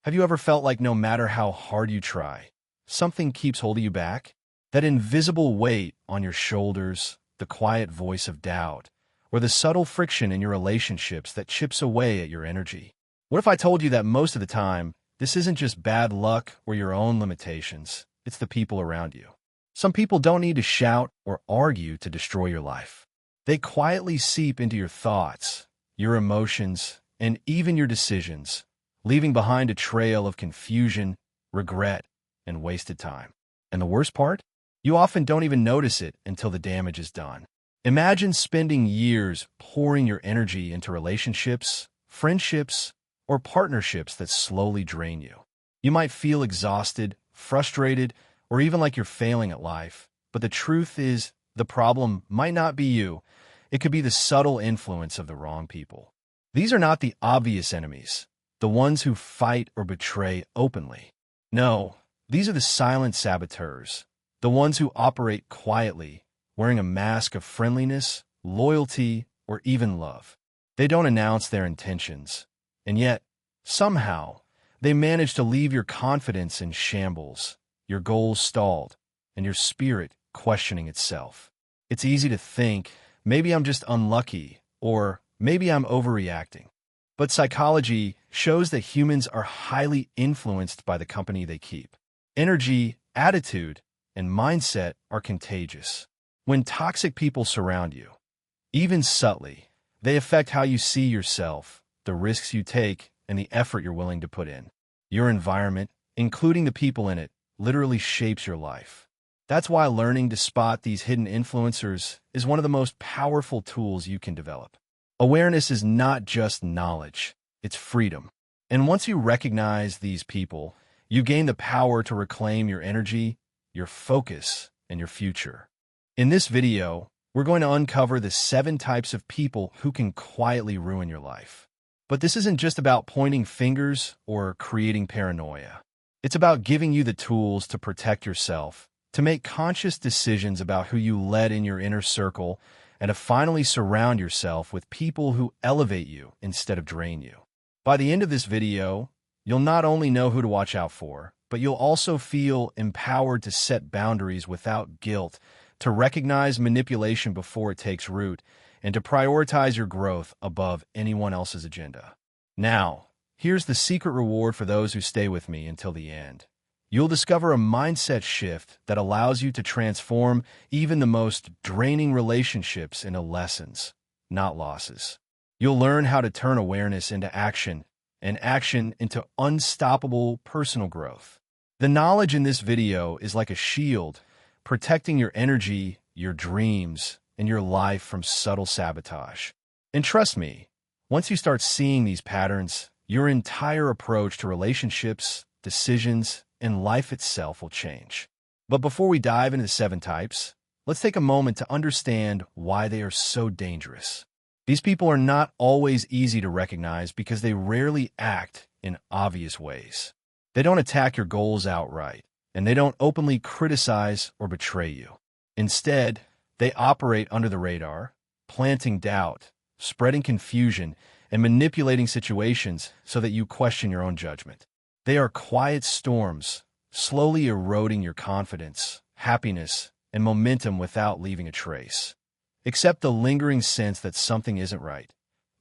Have you ever felt like no matter how hard you try, something keeps holding you back? That invisible weight on your shoulders, the quiet voice of doubt, or the subtle friction in your relationships that chips away at your energy. What if I told you that most of the time, this isn't just bad luck or your own limitations, it's the people around you. Some people don't need to shout or argue to destroy your life. They quietly seep into your thoughts, your emotions, and even your decisions, leaving behind a trail of confusion, regret, and wasted time. And the worst part? You often don't even notice it until the damage is done. Imagine spending years pouring your energy into relationships, friendships, or partnerships that slowly drain you. You might feel exhausted, frustrated, or even like you're failing at life. But the truth is, the problem might not be you. It could be the subtle influence of the wrong people. These are not the obvious enemies, the ones who fight or betray openly. No, these are the silent saboteurs, the ones who operate quietly, wearing a mask of friendliness, loyalty, or even love. They don't announce their intentions, and yet, somehow, they manage to leave your confidence in shambles, your goals stalled, and your spirit questioning itself. It's easy to think, maybe I'm just unlucky, or maybe I'm overreacting. But psychology shows that humans are highly influenced by the company they keep. Energy, attitude, and mindset are contagious. When toxic people surround you, even subtly, they affect how you see yourself, the risks you take, and the effort you're willing to put in. Your environment, including the people in it, literally shapes your life. That's why learning to spot these hidden influencers is one of the most powerful tools you can develop. Awareness is not just knowledge, it's freedom. And once you recognize these people, you gain the power to reclaim your energy, your focus, and your future. In this video, we're going to uncover the 7 types of people who can quietly ruin your life. But this isn't just about pointing fingers or creating paranoia. It's about giving you the tools to protect yourself, to make conscious decisions about who you let in your inner circle, and to finally surround yourself with people who elevate you instead of drain you. By the end of this video, you'll not only know who to watch out for, but you'll also feel empowered to set boundaries without guilt, to recognize manipulation before it takes root, and to prioritize your growth above anyone else's agenda. Now, here's the secret reward for those who stay with me until the end. You'll discover a mindset shift that allows you to transform even the most draining relationships into lessons, not losses. You'll learn how to turn awareness into action, and action into unstoppable personal growth. The knowledge in this video is like a shield, protecting your energy, your dreams, and your life from subtle sabotage. And trust me, once you start seeing these patterns, your entire approach to relationships, decisions, and life itself will change. But before we dive into the 7 types, let's take a moment to understand why they are so dangerous. These people are not always easy to recognize because they rarely act in obvious ways. They don't attack your goals outright, and they don't openly criticize or betray you. Instead, they operate under the radar, planting doubt, spreading confusion, and manipulating situations so that you question your own judgment. They are quiet storms, slowly eroding your confidence, happiness, and momentum without leaving a trace. Accept the lingering sense that something isn't right.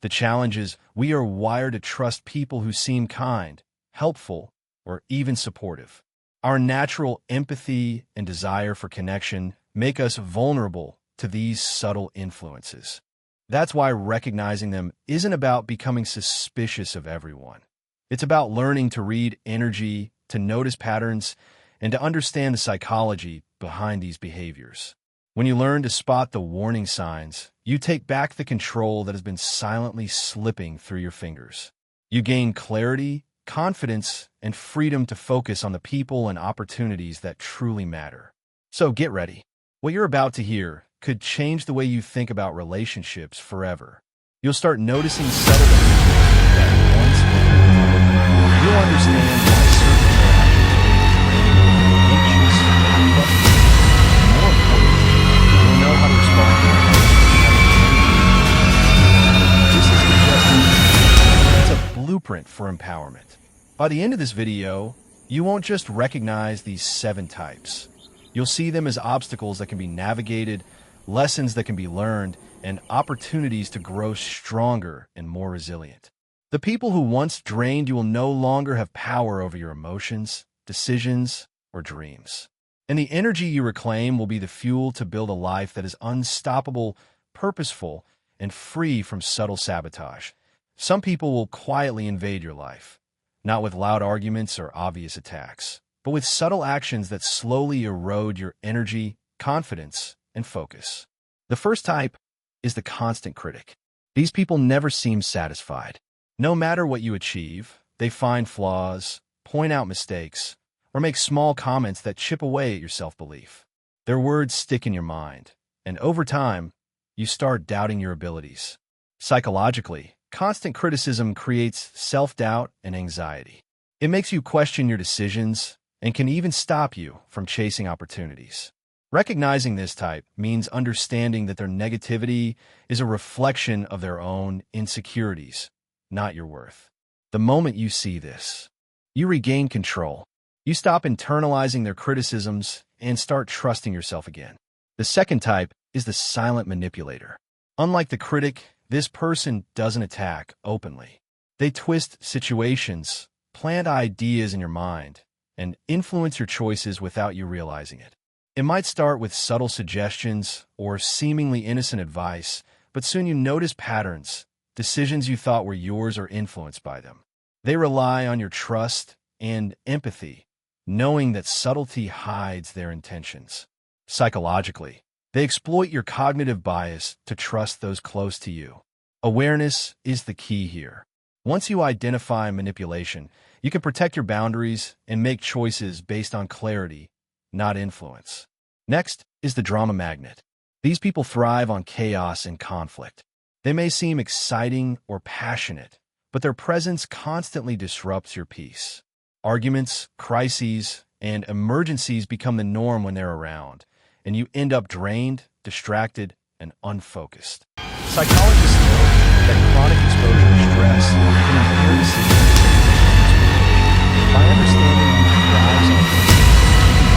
The challenge is we are wired to trust people who seem kind, helpful, or even supportive. Our natural empathy and desire for connection make us vulnerable to these subtle influences. That's why recognizing them isn't about becoming suspicious of everyone. It's about learning to read energy, to notice patterns, and to understand the psychology behind these behaviors. When you learn to spot the warning signs, you take back the control that has been silently slipping through your fingers. You gain clarity, confidence, and freedom to focus on the people and opportunities that truly matter. So get ready. What you're about to hear could change the way you think about relationships forever. You'll start noticing subtle behaviors that once mattered. You'll understand why certain anxious, frustrated, and more importantly, you'll know how to respond to this is just it's a blueprint for empowerment. By the end of this video, you won't just recognize these 7 types. You'll see them as obstacles that can be navigated, lessons that can be learned, and opportunities to grow stronger and more resilient. The people who once drained you will no longer have power over your emotions, decisions, or dreams. And the energy you reclaim will be the fuel to build a life that is unstoppable, purposeful, and free from subtle sabotage. Some people will quietly invade your life, not with loud arguments or obvious attacks, but with subtle actions that slowly erode your energy, confidence, and focus. The first type is the constant critic. These people never seem satisfied. No matter what you achieve, they find flaws, point out mistakes, or make small comments that chip away at your self-belief. Their words stick in your mind, and over time, you start doubting your abilities. Psychologically, constant criticism creates self-doubt and anxiety. It makes you question your decisions and can even stop you from chasing opportunities. Recognizing this type means understanding that their negativity is a reflection of their own insecurities, not your worth. The moment you see this, you regain control. You stop internalizing their criticisms and start trusting yourself again. The second type is the silent manipulator. Unlike the critic, this person doesn't attack openly. They twist situations, plant ideas in your mind, and influence your choices without you realizing it. It might start with subtle suggestions or seemingly innocent advice, but soon you notice patterns. Decisions you thought were yours are influenced by them. They rely on your trust and empathy, knowing that subtlety hides their intentions. Psychologically, they exploit your cognitive bias to trust those close to you. Awareness is the key here. Once you identify manipulation, you can protect your boundaries and make choices based on clarity, not influence. Next is the drama magnet. These people thrive on chaos and conflict. They may seem exciting or passionate, but their presence constantly disrupts your peace. Arguments, crises, and emergencies become the norm when they're around, and you end up drained, distracted, and unfocused. Psychologists know that chronic exposure to stress can impair decisions. By understanding these drives on you can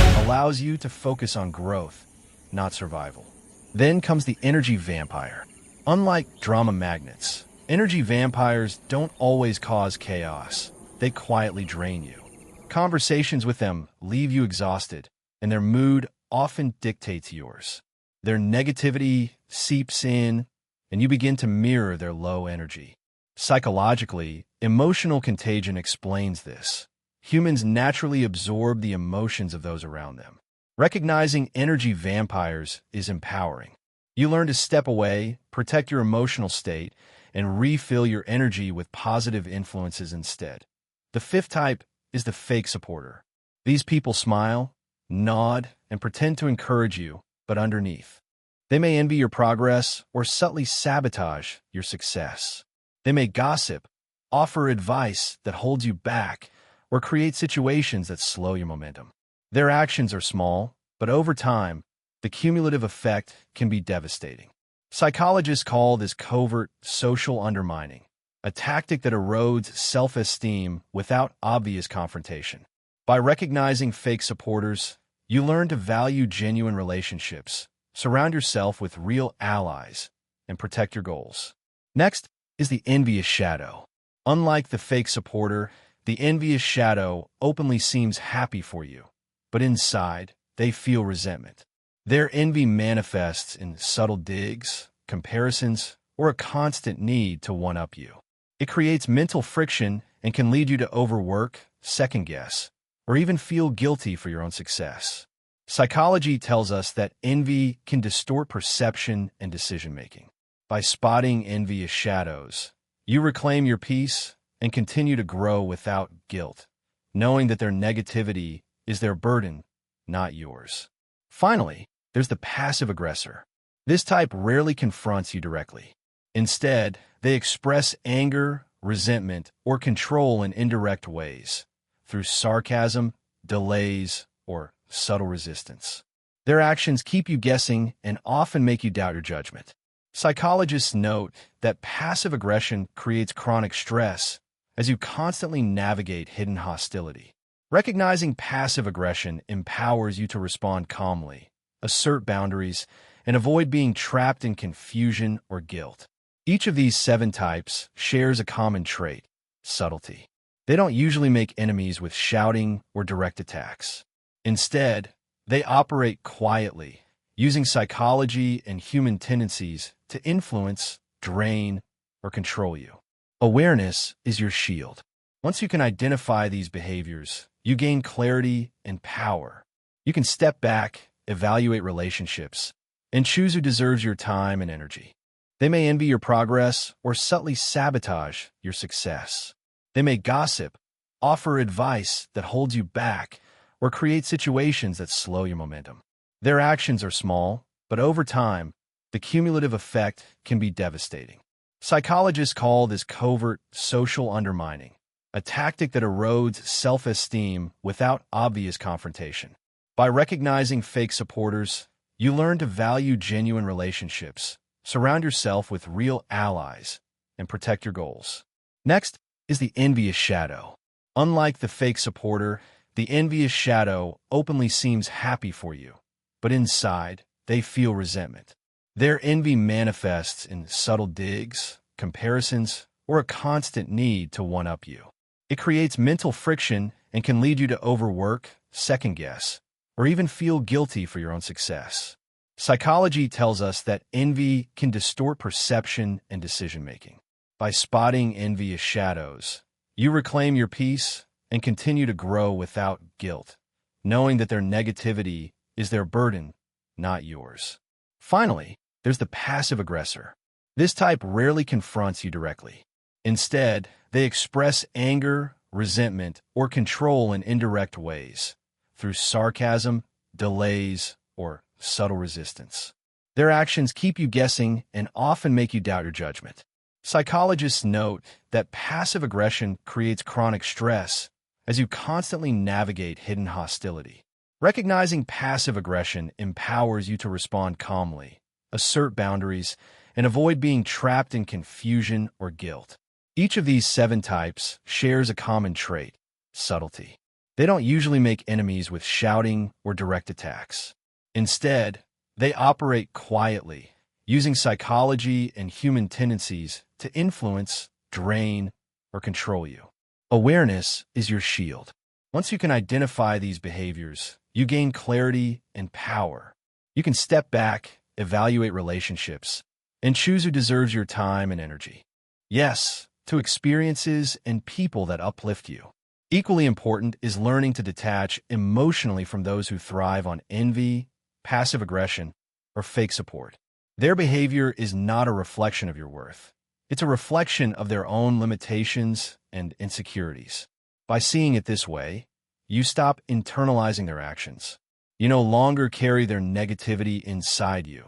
consciously allows you to focus on growth, not survival. Then comes the energy vampire. Unlike drama magnets, energy vampires don't always cause chaos. They quietly drain you. Conversations with them leave you exhausted, and their mood often dictates yours. Their negativity seeps in, and you begin to mirror their low energy. Psychologically, emotional contagion explains this. Humans naturally absorb the emotions of those around them. Recognizing energy vampires is empowering. You learn to step away, protect your emotional state, and refill your energy with positive influences instead. The fifth type is the fake supporter. These people smile, nod, and pretend to encourage you, but underneath, they may envy your progress or subtly sabotage your success. They may gossip, offer advice that holds you back, or create situations that slow your momentum. Their actions are small, but over time, the cumulative effect can be devastating. Psychologists call this covert social undermining, a tactic that erodes self-esteem without obvious confrontation. By recognizing fake supporters, you learn to value genuine relationships, surround yourself with real allies, and protect your goals. Next is the envious shadow. Unlike the fake supporter, the envious shadow openly seems happy for you, but inside, they feel resentment. Their envy manifests in subtle digs, comparisons, or a constant need to one-up you. It creates mental friction and can lead you to overwork, second-guess, or even feel guilty for your own success. Psychology tells us that envy can distort perception and decision-making. By spotting envious shadows, you reclaim your peace and continue to grow without guilt, knowing that their negativity is their burden, not yours. Finally, there's the passive aggressor. This type rarely confronts you directly. Instead, they express anger, resentment, or control in indirect ways, through sarcasm, delays, or subtle resistance. Their actions keep you guessing and often make you doubt your judgment. Psychologists note that passive aggression creates chronic stress as you constantly navigate hidden hostility. Recognizing passive aggression empowers you to respond calmly, assert boundaries, and avoid being trapped in confusion or guilt. Each of these 7 types shares a common trait: subtlety. They don't usually make enemies with shouting or direct attacks. Instead, they operate quietly, using psychology and human tendencies to influence, drain, or control you. Awareness is your shield. Once you can identify these behaviors, you gain clarity and power. You can step back, evaluate relationships, and choose who deserves your time and energy. They may envy your progress or subtly sabotage your success. They may gossip, offer advice that holds you back, or create situations that slow your momentum. Their actions are small, but over time, the cumulative effect can be devastating. Psychologists call this covert social undermining, a tactic that erodes self-esteem without obvious confrontation. By recognizing fake supporters, you learn to value genuine relationships, surround yourself with real allies, and protect your goals. Next is the envious shadow. Unlike the fake supporter, the envious shadow openly seems happy for you, but inside, they feel resentment. Their envy manifests in subtle digs, comparisons, or a constant need to one-up you. It creates mental friction and can lead you to overwork, second-guess, or even feel guilty for your own success. Psychology tells us that envy can distort perception and decision-making. By spotting envious shadows, you reclaim your peace and continue to grow without guilt, knowing that their negativity is their burden, not yours. Finally, there's the passive aggressor. This type rarely confronts you directly. Instead, they express anger, resentment, or control in indirect ways, through sarcasm, delays, or subtle resistance. Their actions keep you guessing and often make you doubt your judgment. Psychologists note that passive aggression creates chronic stress as you constantly navigate hidden hostility. Recognizing passive aggression empowers you to respond calmly, assert boundaries, and avoid being trapped in confusion or guilt. Each of these 7 types shares a common trait: subtlety. They don't usually make enemies with shouting or direct attacks. Instead, they operate quietly, using psychology and human tendencies to influence, drain, or control you. Awareness is your shield. Once you can identify these behaviors, you gain clarity and power. You can step back, evaluate relationships, and choose who deserves your time and energy. Yes, to experiences and people that uplift you. Equally important is learning to detach emotionally from those who thrive on envy, passive aggression, or fake support. Their behavior is not a reflection of your worth. It's a reflection of their own limitations and insecurities. By seeing it this way, you stop internalizing their actions. You no longer carry their negativity inside you,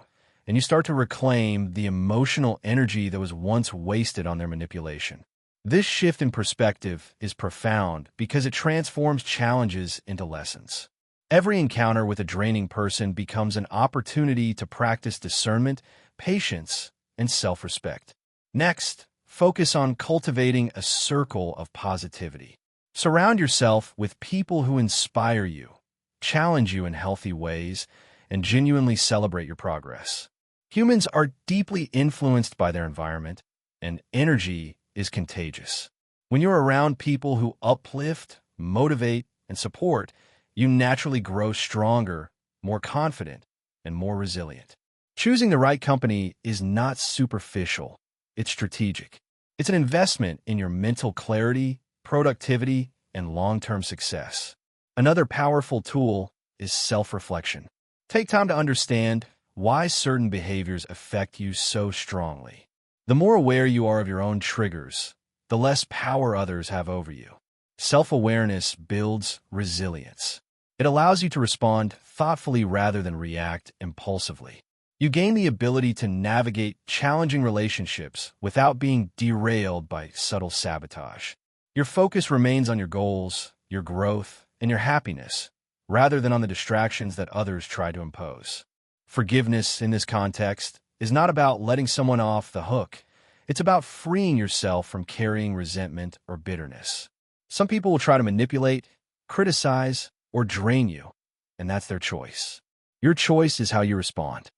and you start to reclaim the emotional energy that was once wasted on their manipulation. This shift in perspective is profound because it transforms challenges into lessons. Every encounter with a draining person becomes an opportunity to practice discernment, patience, and self-respect. Next, focus on cultivating a circle of positivity. Surround yourself with people who inspire you, challenge you in healthy ways, and genuinely celebrate your progress. Humans are deeply influenced by their environment, and energy is contagious. When you're around people who uplift, motivate, and support, you naturally grow stronger, more confident, and more resilient. Choosing the right company is not superficial, it's strategic. It's an investment in your mental clarity, productivity, and long-term success. Another powerful tool is self-reflection. Take time to understand why certain behaviors affect you so strongly. The more aware you are of your own triggers, the less power others have over you. Self-awareness builds resilience. It allows you to respond thoughtfully rather than react impulsively. You gain the ability to navigate challenging relationships without being derailed by subtle sabotage. Your focus remains on your goals, your growth, and your happiness, rather than on the distractions that others try to impose. Forgiveness, in this context, is not about letting someone off the hook. It's about freeing yourself from carrying resentment or bitterness. Some people will try to manipulate, criticize, or drain you, and that's their choice. Your choice is how you respond.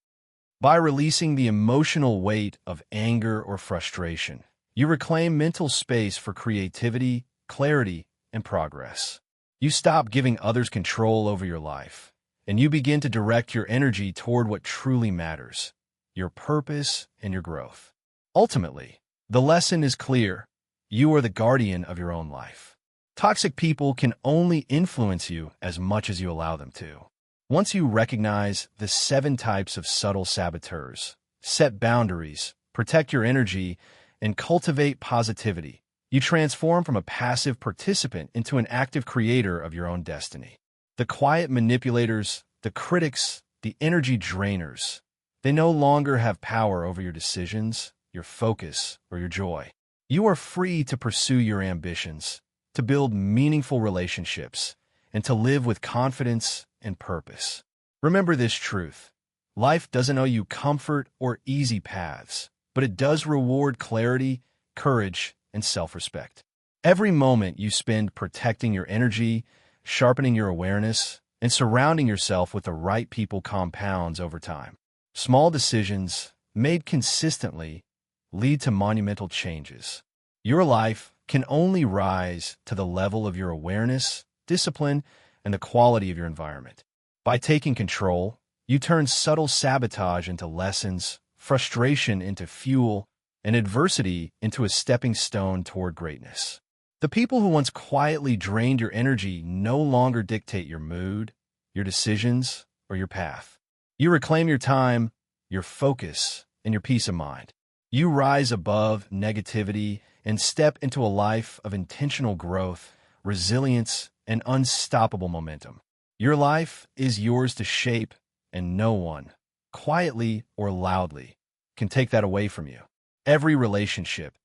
By releasing the emotional weight of anger or frustration, you reclaim mental space for creativity, clarity, and progress. You stop giving others control over your life, and you begin to direct your energy toward what truly matters, your purpose and your growth. Ultimately, the lesson is clear. You are the guardian of your own life. Toxic people can only influence you as much as you allow them to. Once you recognize the 7 types of subtle saboteurs, set boundaries, protect your energy, and cultivate positivity, you transform from a passive participant into an active creator of your own destiny. The quiet manipulators, the critics, the energy drainers, they no longer have power over your decisions, your focus, or your joy. You are free to pursue your ambitions, to build meaningful relationships, and to live with confidence and purpose. Remember this truth. Life doesn't owe you comfort or easy paths, but it does reward clarity, courage, and self-respect. Every moment you spend protecting your energy, sharpening your awareness, and surrounding yourself with the right people compounds over time. Small decisions, made consistently, lead to monumental changes. Your life can only rise to the level of your awareness, discipline, and the quality of your environment. By taking control, you turn subtle sabotage into lessons, frustration into fuel, and adversity into a stepping stone toward greatness. The people who once quietly drained your energy no longer dictate your mood, your decisions, or your path. You reclaim your time, your focus, and your peace of mind. You rise above negativity and step into a life of intentional growth, resilience, and unstoppable momentum. Your life is yours to shape, and no one, quietly or loudly, can take that away from you. Every relationship,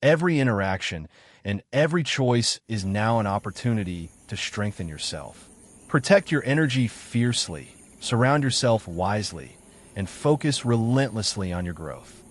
every interaction, and every choice is now an opportunity to strengthen yourself. Protect your energy fiercely, surround yourself wisely, and focus relentlessly on your growth.